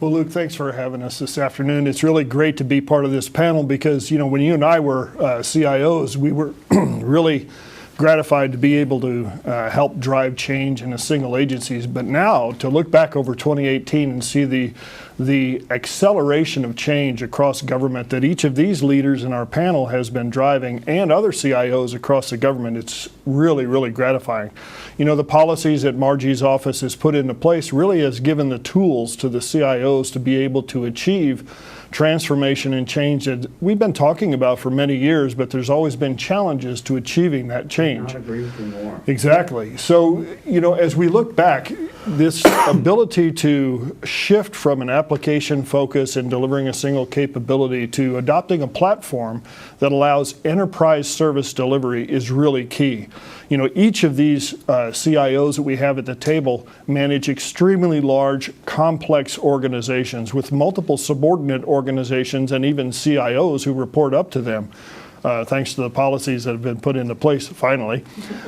Well, Luke, thanks for having us this afternoon. It's really great to be part of this panel because, you know, when you and I were CIOs, we were really gratified to be able to help drive change in a single agencies. But now to look back over 2018 and see the acceleration of change across government that each of these leaders in our panel has been driving, and other CIOs across the government, it's really, really gratifying. You know, the policies that Margie's office has put into place really has given the tools to the CIOs to be able to achieve transformation and change that we've been talking about for many years, but there's always been challenges to achieving that change. I agree with you more. Exactly. So, you know, as we look back, this ability to shift from an application focus and delivering a single capability to adopting a platform that allows enterprise service delivery is really key. You know, each of these CIOs that we have at the table manage extremely large, complex organizations with multiple subordinate organizations and even CIOs who report up to them. Thanks to the policies that have been put into place finally.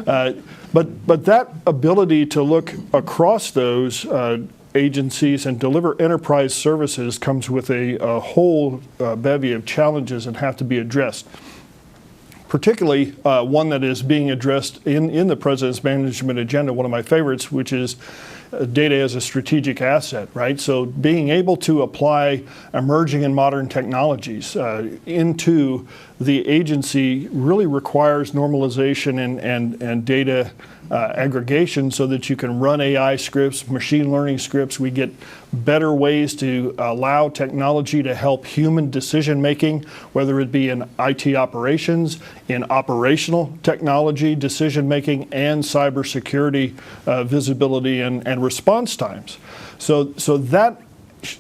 But that ability to look across those agencies and deliver enterprise services comes with a whole bevy of challenges that have to be addressed. Particularly one that is being addressed in the President's management agenda, one of my favorites, which is data as a strategic asset, right? So being able to apply emerging and modern technologies into the agency really requires normalization and data aggregation so that you can run AI scripts, machine learning scripts. We get better ways to allow technology to help human decision making, whether it be in IT operations, in operational technology decision making, and cybersecurity visibility and response times. So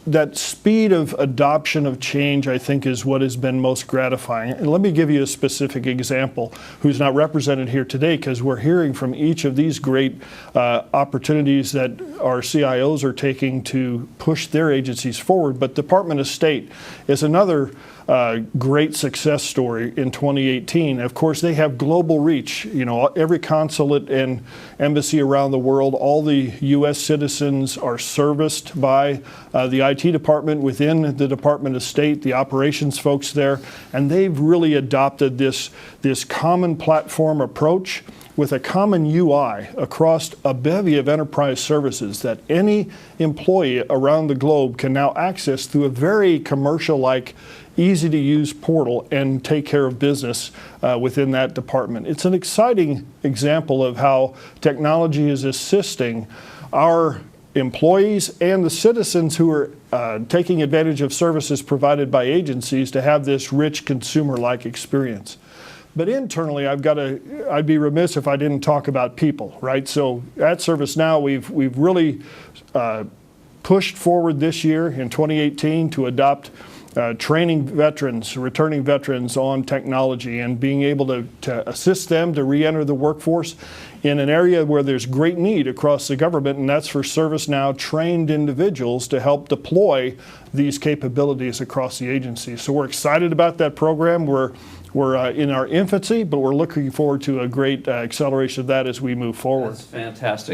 that speed of adoption of change, I think, is what has been most gratifying. And let me give you a specific example who's not represented here today, because we're hearing from each of these great opportunities that our CIOs are taking to push their agencies forward. But Department of State is another great success story in 2018. Of course, they have global reach. You know, every consulate and embassy around the world, all the U.S. citizens are serviced by the IT department within the Department of State, the operations folks there, and they've really adopted this common platform approach with a common UI across a bevy of enterprise services that any employee around the globe can now access through a very commercial-like, easy-to-use portal and take care of business within that department. It's an exciting example of how technology is assisting our employees and the citizens who are taking advantage of services provided by agencies to have this rich consumer-like experience. But internally, I'd be remiss if I didn't talk about people, right? So at ServiceNow, we've really pushed forward this year in 2018 to adopt training veterans, returning veterans on technology and being able to assist them to re-enter the workforce in an area where there's great need across the government, and that's for ServiceNow trained individuals to help deploy these capabilities across the agency. So we're excited about that program. We're in our infancy, but we're looking forward to a great acceleration of that as we move forward. That's fantastic.